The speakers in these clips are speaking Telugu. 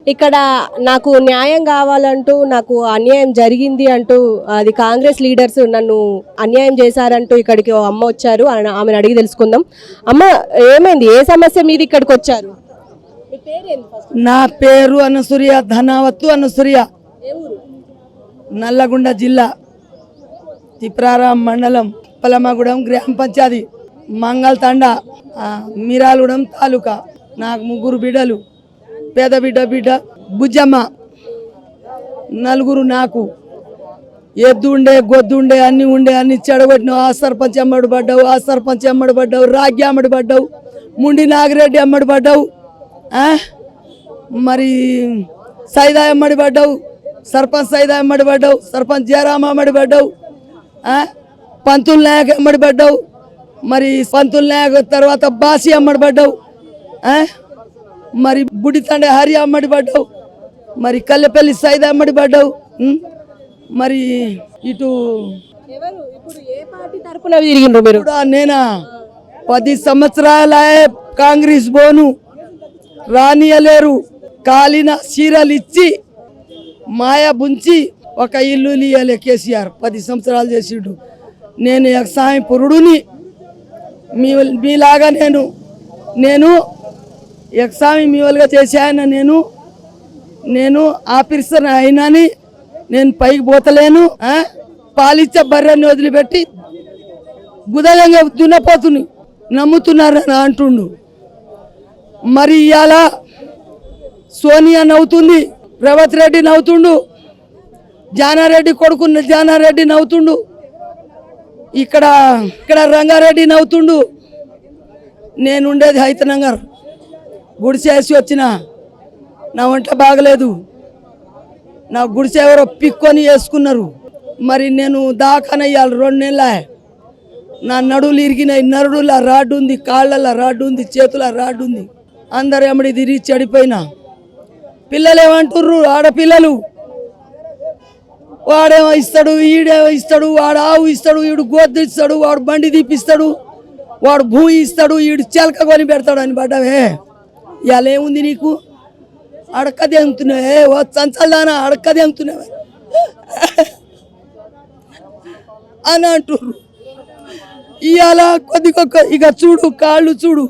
ఇక్కడ నాకు న్యాయం కావాలంటూ నాకు అన్యాయం జరిగింది అంటూ అది కాంగ్రెస్ లీడర్స్ నన్ను అన్యాయం చేశారంటూ ఇక్కడికి ఓ అమ్మ వచ్చారు. ఆమెను అడిగి తెలుసుకుందాం. అమ్మ, ఏమైంది? ఏ సమస్య మీద ఇక్కడికి వచ్చారు? నా పేరు అనసూయ, ధనావత్తు అనసూయ, నల్లగొండ జిల్లా, తిప్రారం మండలం, పలమగూడెం గ్రామ పంచాయతీ, మంగళ తండ, మిరాలగూడెం తాలూకా. నాకు 3 బిడ్డలు. పేద బిడ్డ బుజ్జమ్మ, 4 నాకు. ఎద్దుండే గొద్దుండే అన్ని ఉండే, అన్ని చెడగొట్టినావు. ఆ సర్పంచ్ అమ్మడి పడ్డావు, ఆ సర్పంచ్ అమ్మడి పడ్డావు, రాగ్య అమ్మడి పడ్డావు, ముండి నాగిరెడ్డి అమ్మడి పడ్డావు, మరి సైదా అమ్మడి పడ్డావు, సర్పంచ్ సైదా అమ్మడి పడ్డావు, సర్పంచ్ జయరామ అమ్మడి పడ్డావు, పంతుల నాయక్ అమ్మడి పడ్డావు, మరి పంతుల నాయక్ తర్వాత బాసి అమ్మడి పడ్డావు, మరి బుడితండే హరి అమ్మడి పడ్డావు, మరి కల్లెపల్లి సైదా అమ్మడి పడ్డావు. మరి ఇటు నేనా 10 సంవత్సరాల కాంగ్రెస్ బోను రానియలేరు. కాలిన చీరలు ఇచ్చి మాయా బుంచి ఒక ఇల్లు ఇయ్యలే కేసీఆర్. 10 సంవత్సరాలు చేసిండు. నేను వ్యవసాయ పురుడుని, మీలాగా నేను వ్యవసాయం మీ వాళ్ళగా చేశాయన. నేను ఆఫీసర్ అయినాని నేను పైకి పోతలేను. పాలిచ్చే బర్రెని వదిలిపెట్టి గుదలంగా దున్నపోతుని నమ్ముతున్నారని అంటుండు. మరి ఇవాళ సోనియా నవ్వుతుంది, రేవంత్ రెడ్డి నవ్వుతుండు, జానారెడ్డి కొడుకున్న జానారెడ్డి నవ్వుతుండు, ఇక్కడ రంగారెడ్డి నవ్వుతుండు. నేనుండేది హైతనగర్. గుడిసేసి వచ్చిన, నా వంట బాగలేదు. నా గుడిసె ఎవరో పిక్కొని వేసుకున్నారు. మరి నేను దాకానయ్యాలి 2 నెలల. నా నడువులు ఇరిగినాయి. నడువుల రాడ్డు ఉంది, కాళ్ళ రాడ్డు ఉంది, చేతుల రాడ్డు ఉంది. అందరు ఎమ్మడి తిరిగి చెడిపోయినా. పిల్లలు ఏమంటుర్రు? ఆడపిల్లలు, వాడేమో ఇస్తాడు, ఈడేమో ఇస్తాడు, వాడు ఆవు ఇస్తాడు, ఈడు గోద్దు ఇస్తాడు, వాడు బండి తీపిస్తాడు, వాడు భూమి ఇస్తాడు, ఈడు చెలక కొని పెడతాడు అని పడ్డావే. ఇవాళ ఏముంది నీకు? అడక్కది అమ్ముతున్నావే, చంచల్దానా అడక్కది అమ్ముతున్నావే అని అంటుర్రు. ఇవాళ కొద్దికొక్క ఇక చూడు, కాళ్ళు చూడు,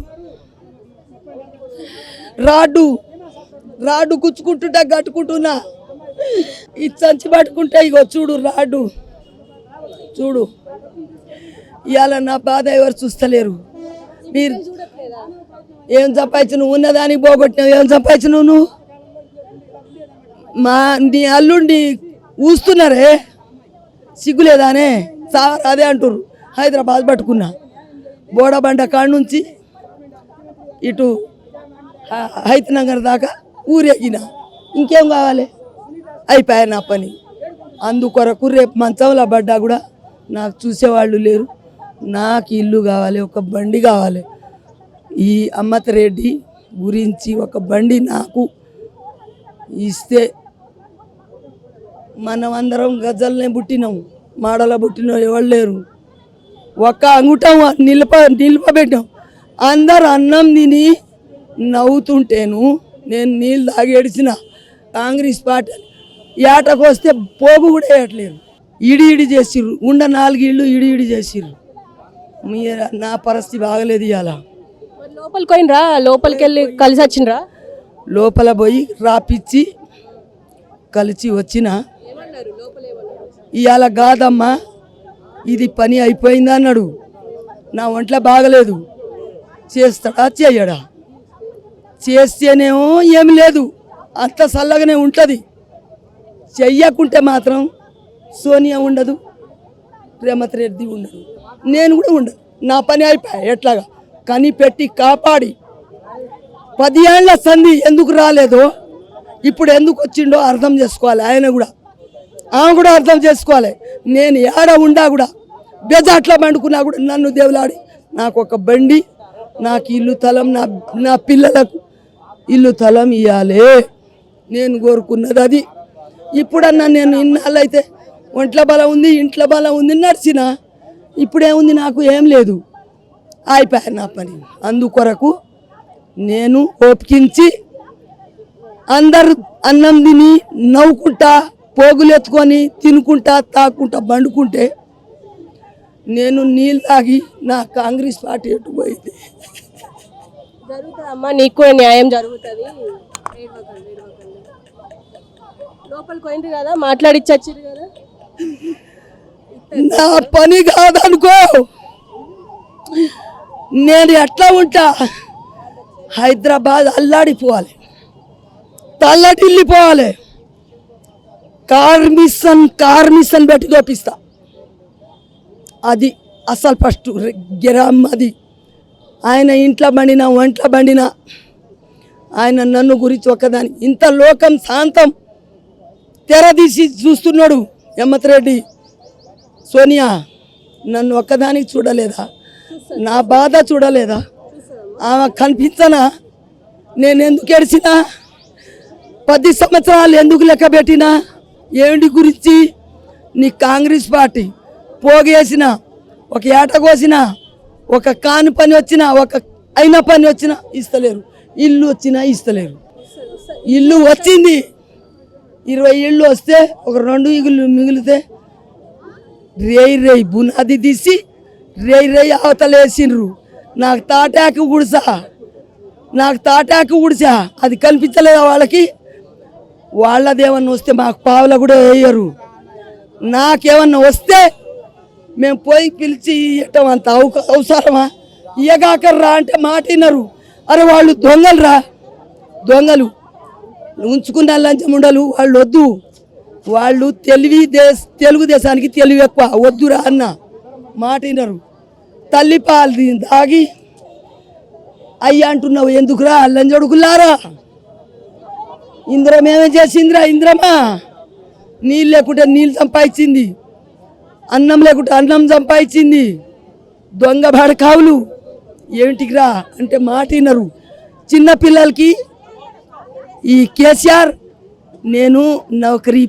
రాడ్డు గుచ్చుకుంటుంటా కట్టుకుంటున్నా. ఈ చంచి పట్టుకుంటే ఇగో చూడు రాడ్డు చూడు. ఇవాళ నా బాధ ఎవరు చూస్తలేరు. మీరు ఏం సంపాదించు? నువ్వు ఉన్నదానికి పోగొట్టినావు. ఏం సంపాదించు నువ్వు? నీ అల్లుండి ఊస్తున్నారే, సిగ్గులేదానే? సార్ అదే అంటుర్రు. హైదరాబాద్ పట్టుకున్నా, బోడబండ కాడ నుంచి ఇటు హైతనగర్ దాకా ఊరేగిన. ఇంకేం కావాలి? అయిపోయా నా పని. అందుకొరకు రేపు మంచంలో పడ్డా కూడా నాకు చూసేవాళ్ళు లేరు. నాకు ఇల్లు కావాలి, ఒక బండి కావాలి. ఈ అమ్మత్ రెడ్డి గురించి ఒక బండి నాకు ఇస్తే, మనం అందరం గజల్నే పుట్టినాం, మాడల పుట్టినాం, ఎవరు లేరు. ఒక్క అంగుటం నిలపబెట్టాం. అందరు అన్నం తిని నవ్వుతుంటేను నేను నీళ్ళు తాగి ఏడిచిన. కాంగ్రెస్ పార్టీ ఏటకు వస్తే పోగు కూడా వేయట్లేరు. ఇడి చేసిర్రు. 4 ఇళ్ళు ఇడి చేసిర్రు. నా పరిస్థితి బాగలేదు. ఇవాళ లోపలికి పోయినరా? లోపలికి వెళ్ళి కలిసి వచ్చినరా? లోపల పోయి రాపిచ్చి కలిసి వచ్చిన. ఇవాళ కాదమ్మా, ఇది పని అయిపోయింది అన్నాడు. నా ఒంట్లో బాగలేదు. చేస్తాడా చేయడా? చేస్తేనేమో ఏమి లేదు, అంత చల్లగానే ఉంటుంది. చెయ్యకుంటే మాత్రం సోనియా ఉండదు, రేవంత్ రెడ్డి ఉండదు, నేను కూడా ఉండదు. నా పని అయిపోయా. ఎట్లాగా కని పెట్టి కాపాడి 10 ఏళ్ల సంధి ఎందుకు రాలేదో ఇప్పుడు ఎందుకు వచ్చిండో అర్థం చేసుకోవాలి. ఆయన కూడా, ఆమె కూడా అర్థం చేసుకోవాలి. నేను ఏడ ఉండా కూడా, బెజాట్లా పండుకున్నా కూడా నన్ను దేవులాడి నాకు ఒక బండి, నాకు ఇల్లు తలం, నా పిల్లలకు ఇల్లు తలం ఇవ్వాలి. నేను కోరుకున్నది అది. ఇప్పుడన్నా నేను ఇన్నాళ్ళు అయితే ఒంట్లో బలం ఉంది, ఇంట్లో బలం ఉంది, నడిచిన. ఇప్పుడేముంది? నాకు ఏం లేదు. అయిపోయా నా పని. అందుకొరకు నేను ఓపికించి అందరు అన్నం తిని నవ్వుకుంటా పోగులు ఎత్తుకొని తినుకుంటా తాకుంటా బండుకుంటే నేను నీళ్ళు తాగి నా కాంగ్రెస్ పార్టీ ఎటు పోయింది. జరుగుతుంది అమ్మ, నీకు కూడా న్యాయం జరుగుతుంది. లోపలికి పోయింది కదా, మాట్లాడిచ్చారు కదా. నా పని కాదనుకో, నేను ఎట్లా ఉంటా, హైదరాబాద్ అల్లాడిపోవాలి, తల్లడిల్లిపోవాలి, కార్మిషన్ పెట్టి చూపిస్తా. అది అసలు ఫస్ట్ గిరామ్. అది ఆయన ఇంట్లో బండినా ఒంట్లో బండినా ఆయన నన్ను గురించి ఒక్కదాని ఇంత లోకం శాంతం తెరదీసి చూస్తున్నాడు. హేమంత్ రెడ్డి సోనియా నన్ను ఒక్కదానికి చూడలేదా, నా బాధ చూడలేదా, ఆమె కనిపించనా, నేను ఎందుకు ఏడ్చినా, 10 సంవత్సరాలు ఎందుకు లెక్క పెట్టినా, ఏమిటి గురించి, నీ కాంగ్రెస్ పార్టీ పోగేసిన, ఒక ఏట కోసిన, ఒక కాని పని వచ్చినా, ఒక అయిన పని వచ్చినా ఇస్తలేరు, ఇల్లు వచ్చినా ఇస్తలేరు. ఇల్లు వచ్చింది 20 ఇళ్ళు వస్తే ఒక 2 ఇల్లు మిగిలితే రేయి బునాది తీసి రేయి అవతలేసిండ్రు. నాకు తాటాకు గుడిసా అది కనిపించలేదా వాళ్ళకి. వాళ్ళదేమన్నా వస్తే మాకు పావుల కూడా వేయరు. నాకేమన్నా వస్తే మేము పోయి పిలిచి ఇవ్వటం అంత అవసరమా? ఇయ్యగాకర్రా అంటే మాట వినరు. అరే వాళ్ళు దొంగలు ఉంచుకున్న లంచముండలు వాళ్ళు వద్దు. వాళ్ళు తెలుగుదేశానికి తెలివి ఎక్కువ, వద్దురా అన్న మాట వినరు. తల్లి పాలు దాగి అయ్యా అంటున్నావు ఎందుకురా లంజడుకులారా. ఇంద్రం ఏమేం చేసిందిరా, ఇంద్రమా నీళ్ళు లేకుంటే నీళ్ళు సంపాదించింది, అన్నం లేకుంటే అన్నం సంపాదించింది. దొంగ బడకావులు ఏమిటికి రా అంటే మాట వినరు. చిన్నపిల్లలకి ఈ కేసీఆర్ నేను నౌకరీ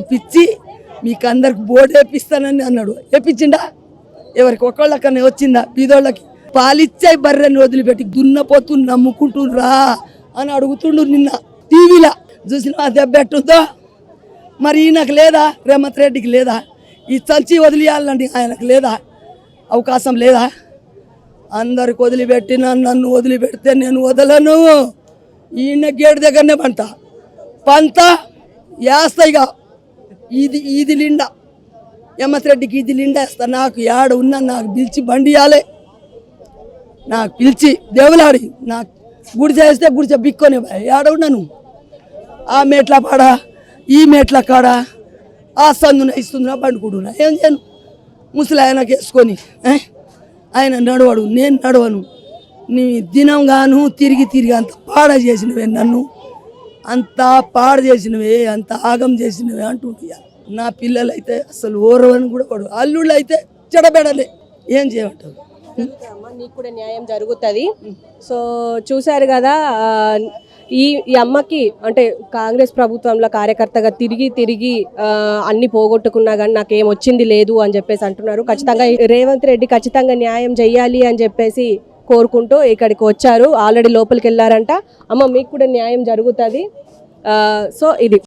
ఇప్పించి మీకు అందరికి బోర్డు వేపిస్తానని అన్నాడు. వేపించిండా? ఎవరికి ఒకళ్ళకన్నా వచ్చిందా? బీదోళ్ళకి పాలిచ్చాయి బర్రెని వదిలిపెట్టి దున్నపోతూ నమ్ముకుంటుండ్రా అని అడుగుతుండ్రు. నిన్న టీవీలో చూసిన దెబ్బ ఎట్టుందో మరి ఈయనకు లేదా, రేవంత్ రెడ్డికి లేదా, ఈ చల్చి వదిలేయాలండి ఆయనకు లేదా, అవకాశం లేదా? అందరికి వదిలిపెట్టిన నన్ను వదిలిపెడితే నేను వదలను. ఈయన గేటు దగ్గరనే పంట వేస్తాయిగా. ఇది లిండా హేమంత్ రెడ్డికి ఇది లిండా వేస్తా. నాకు ఏడ ఉన్నా నాకు పిలిచి బండి ఇవ్వాలి, నాకు పిలిచి దేవులాడి నాకు గుడిసె వేస్తే గుడిసె బిక్కొనే ఏడ ఉన్నాను. ఆ మెట్ల పాడా ఈ మెట్ల కాడ ఆ సందున ఇస్తుందినా పండుకుంటున్నా. ఏం చేయను? ముసలి ఆయనకి వేసుకొని ఆయన నడవడు, నేను నడవను. నీ దినం గాను తిరిగి అంత పాడ చేసినవే, నన్ను అంత పాడు చేసినవే, అంత ఆగం చేసినవే అంటుంటా. నా పిల్లలు అయితే అసలు ఓరవని కూడా పడు, అల్లుళ్ళు అయితే చెడబెడలే. ఏం చేయమంటావు? నీకు కూడా న్యాయం జరుగుతుంది. సో చూశారు కదా, ఈ అమ్మకి అంటే కాంగ్రెస్ ప్రభుత్వంలో కార్యకర్తగా తిరిగి అన్ని పోగొట్టుకున్నా కానీ నాకేం వచ్చింది లేదు అని చెప్పేసి అంటున్నారు. ఖచ్చితంగా రేవంత్ రెడ్డి ఖచ్చితంగా న్యాయం చెయ్యాలి అని చెప్పేసి కోరుకుంటూ ఇక్కడికి వచ్చారు. ఆల్రెడీ లోపలికి వెళ్ళారంట. అమ్మ మీకు కూడా న్యాయం జరుగుతుంది. సో ఇది